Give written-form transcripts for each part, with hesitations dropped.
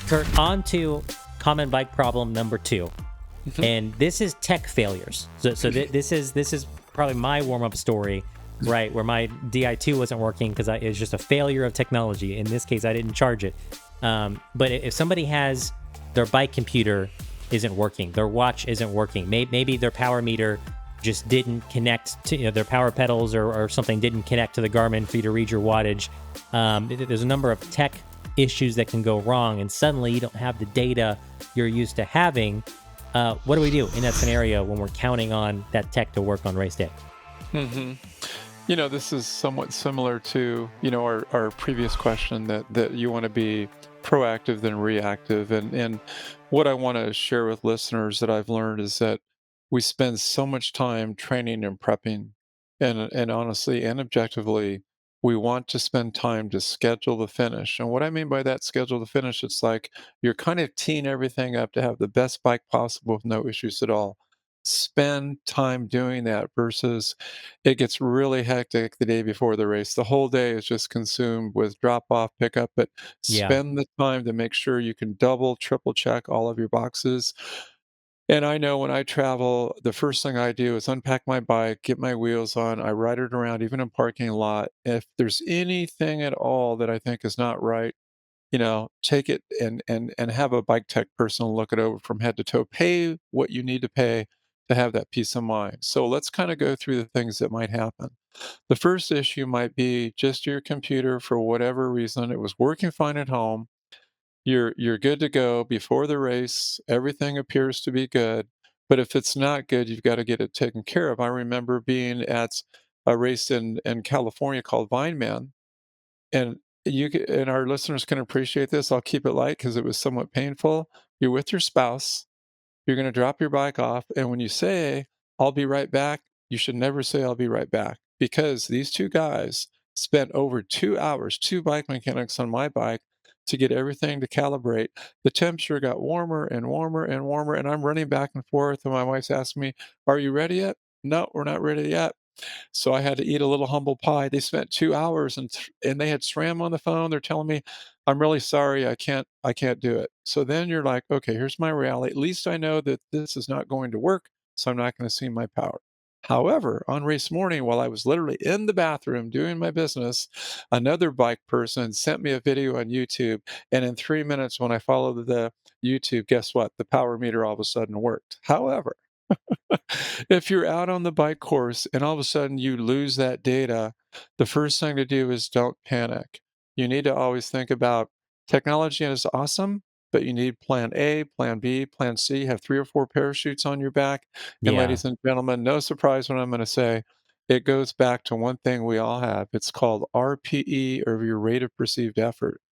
Kurt, on to common bike problem number 2. And this is tech failures. This is probably my warm-up story, right? Where my Di2 wasn't working because it was just a failure of technology. In this case, I didn't charge it. But if somebody has their bike computer isn't working, their watch isn't working, maybe their power meter just didn't connect to their power pedals or something didn't connect to the Garmin for you to read your wattage. There's a number of tech issues that can go wrong, and suddenly you don't have the data you're used to having. What do we do in that scenario when we're counting on that tech to work on race day? This is somewhat similar to, our previous question that you want to be proactive than reactive. And what I want to share with listeners that I've learned is that we spend so much time training and prepping. And honestly and objectively, we want to spend time to schedule the finish. And what I mean by that, schedule the finish, it's like you're kind of teeing everything up to have the best bike possible with no issues at all. Spend time doing that versus it gets really hectic the day before the race. The whole day is just consumed with drop off, pickup, but Yeah. spend the time to make sure you can double, triple check all of your boxes. And I know when I travel, the first thing I do is unpack my bike, get my wheels on, I ride it around, even in parking lot. If there's anything at all that I think is not right, take it and have a bike tech person look it over from head to toe. Pay what you need to pay to have that peace of mind. So let's kind of go through the things that might happen. The first issue might be just your computer for whatever reason. It was working fine at home. You're good to go before the race. Everything appears to be good. But if it's not good, you've got to get it taken care of. I remember being at a race in California called Vineman, and and our listeners can appreciate this. I'll keep it light because it was somewhat painful. You're with your spouse. You're going to drop your bike off, and when you say, "I'll be right back," you should never say, "I'll be right back," because these two guys spent over 2 hours, two bike mechanics on my bike to get everything to calibrate. The temperature got warmer and warmer and warmer, and I'm running back and forth, and my wife's asking me, "Are you ready yet?" "No, we're not ready yet." So I had to eat a little humble pie. They spent 2 hours and they had SRAM on the phone. They're telling me, "I'm really sorry. I can't do it." So then you're like, "Okay, here's my reality. At least I know that this is not going to work, so I'm not going to see my power." However, on race morning, while I was literally in the bathroom doing my business, another bike person sent me a video on YouTube. And in 3 minutes, when I followed the YouTube, guess what? The power meter all of a sudden worked. However, if you're out on the bike course and all of a sudden you lose that data, the first thing to do is don't panic. You need to always think about technology is awesome, but you need plan A, plan B, plan C, have 3 or 4 parachutes on your back. And Yeah. ladies and gentlemen, no surprise when I'm going to say it goes back to one thing we all have. It's called RPE, or your rate of perceived effort.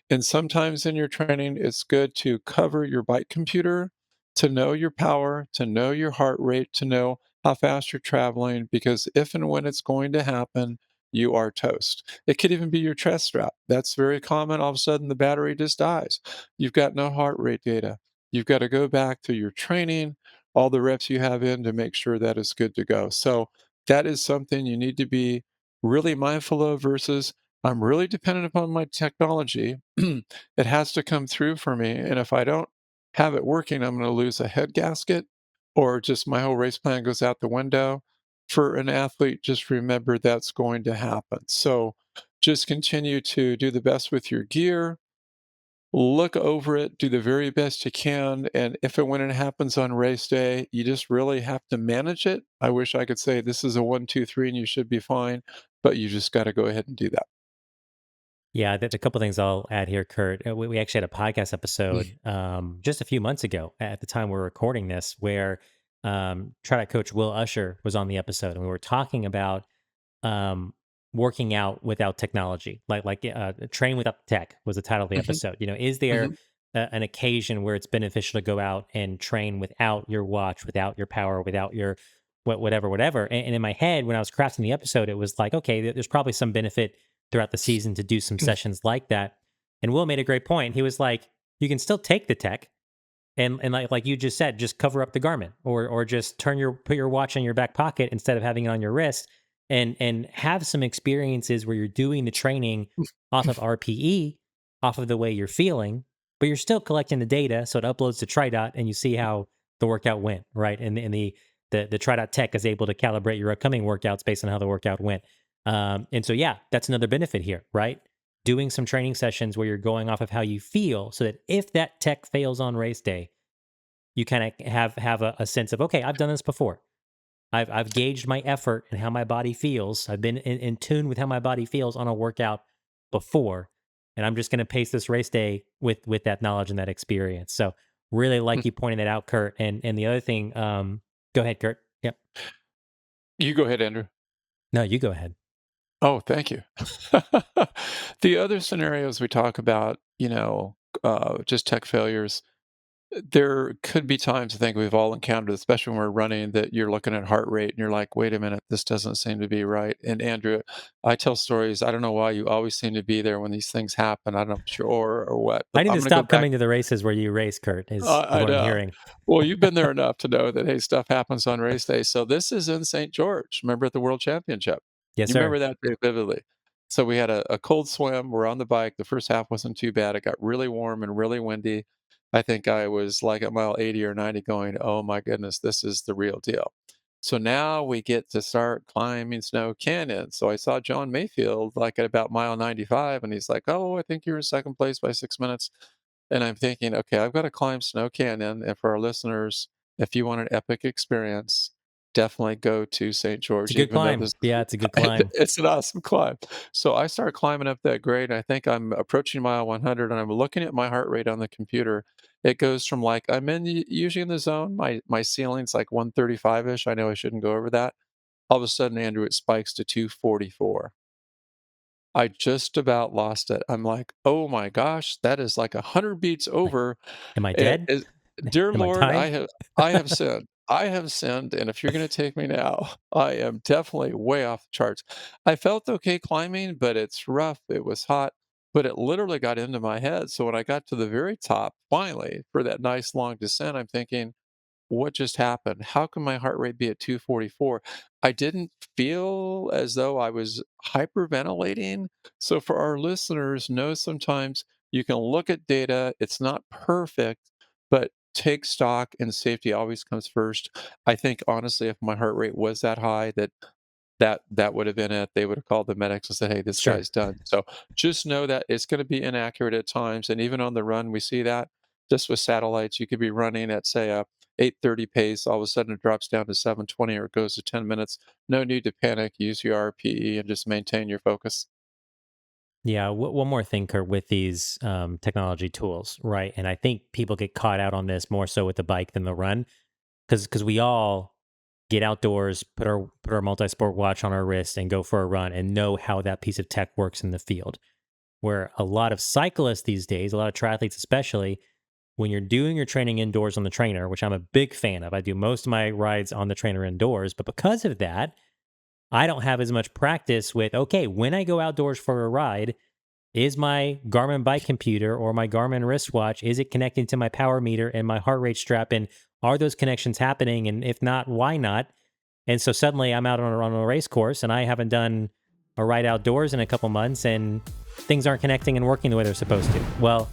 And sometimes in your training, it's good to cover your bike computer, to know your power, to know your heart rate, to know how fast you're traveling, because if and when it's going to happen, you are toast. It could even be your chest strap. That's very common. All of a sudden, the battery just dies. You've got no heart rate data. You've got to go back to your training, all the reps you have in to make sure that is good to go. So, that is something you need to be really mindful of versus I'm really dependent upon my technology. It has to come through for me. And if I don't have it working, I'm going to lose a head gasket or just my whole race plan goes out the window. For an athlete, just remember that's going to happen. So just continue to do the best with your gear, look over it, do the very best you can. And if and when it happens on race day, you just really have to manage it. I wish I could say this is a 1, 2, 3 and you should be fine, but you just got to go ahead and do that. Yeah, there's a couple things I'll add here, Kurt. We actually had a podcast episode just a few months ago at the time we're recording this, where Triathlon Coach Will Usher was on the episode, and we were talking about um, working out without technology, like train without tech was the title of the Mhm, episode. Is there mhm. an occasion where it's beneficial to go out and train without your watch, without your power, without your whatever? And in my head, when I was crafting the episode, it was like, okay, there's probably some benefit throughout the season to do some sessions like that. And Will made a great point. He was like, you can still take the tech and like you just said, just cover up the garment or just put your watch in your back pocket instead of having it on your wrist and have some experiences where you're doing the training off of RPE, off of the way you're feeling. but you're still collecting the data. So it uploads to TriDot and you see how the workout went, right? And the TriDot tech is able to calibrate your upcoming workouts based on how the workout went. And so, yeah, that's another benefit here, right? Doing some training sessions where you're going off of how you feel so that if that tech fails on race day, you kind of have a sense of, okay, I've done this before. I've gauged my effort and how my body feels. I've been in tune with how my body feels on a workout before, and I'm just going to pace this race day with that knowledge and that experience. So really like you pointing that out, Kurt. And the other thing, go ahead, Kurt. Yep. You go ahead, Andrew. No, you go ahead. Oh, thank you. The other scenarios we talk about, just tech failures. There could be times I think we've all encountered, especially when we're running, that you're looking at heart rate and you're like, wait a minute, this doesn't seem to be right. And Andrew, I tell stories. I don't know why you always seem to be there when these things happen. I'm not sure or what, I but need I'm to going to go stop back. coming to the races where you race, Kurt, is I what I'm know. hearing. Well, you've been there enough to know that, hey, stuff happens on race day. So this is in St. George. Remember at the World Championship? Yes, You sir. remember that very vividly. So we had a cold swim. We're on the bike. The first half wasn't too bad. It got really warm and really windy. I think I was like at mile 80 or 90 going, oh my goodness, this is the real deal. So now we get to start climbing Snow Canyon. So I saw John Mayfield like at about mile 95, and he's like, oh, I think you're in second place by 6 minutes. And I'm thinking, okay, I've got to climb Snow Canyon. And for our listeners, if you want an epic experience, definitely go to St. It's a George, good even though climb. this Yeah, it's a good climb. it's an awesome climb. So I start climbing up that grade. And I think I'm approaching mile 100, and I'm looking at my heart rate on the computer. It goes from like I'm usually in the zone. My ceiling's like 135 ish. I know I shouldn't go over that. All of a sudden, Andrew, it spikes to 244. I just about lost it. I'm like, "Oh my gosh, that is like 100 beats over." Am I It dead? is dear Am I Lord, dying? I have sinned. I have sinned, and if you're gonna take me now, I am definitely way off the charts. I felt okay climbing, but it's rough, it was hot, but it literally got into my head, so when I got to the very top, finally, for that nice long descent, I'm thinking, what just happened? How can my heart rate be at 244? I didn't feel as though I was hyperventilating. So for our listeners, know sometimes you can look at data, it's not perfect, but take stock and safety always comes first. I think honestly, if my heart rate was that high, that would have been it. They would have called the medics and said, "Hey, this Sure. guy's done." So just know that it's going to be inaccurate at times, and even on the run, we see that. Just with satellites, you could be running at say a 8:30 pace, all of a sudden it drops down to 7:20 or it goes to 10 minutes. No need to panic. Use your RPE and just maintain your focus. Yeah, one more thing, Kurt, with these technology tools, right? And I think people get caught out on this more so with the bike than the run, because we all get outdoors, put our multi-sport watch on our wrist, and go for a run, and know how that piece of tech works in the field. Where a lot of cyclists these days, a lot of triathletes especially, when you're doing your training indoors on the trainer, which I'm a big fan of, I do most of my rides on the trainer indoors, but because of that, I don't have as much practice with, okay, when I go outdoors for a ride, is my Garmin bike computer or my Garmin wristwatch, is it connecting to my power meter and my heart rate strap? And are those connections happening? And if not, why not? And so suddenly I'm out on a race course and I haven't done a ride outdoors in a couple months and things aren't connecting and working the way they're supposed to. Well,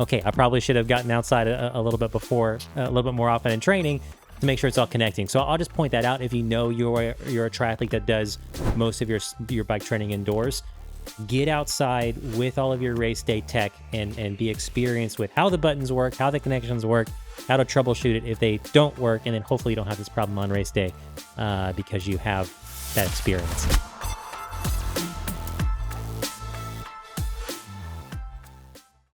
okay, I probably should have gotten outside a little bit before, a little bit more often in training to make sure it's all connecting. So I'll just point that out. If you know you're a triathlete that does most of your bike training indoors, get outside with all of your race day tech and be experienced with how the buttons work, how the connections work, how to troubleshoot it if they don't work, and then hopefully you don't have this problem on race day because you have that experience.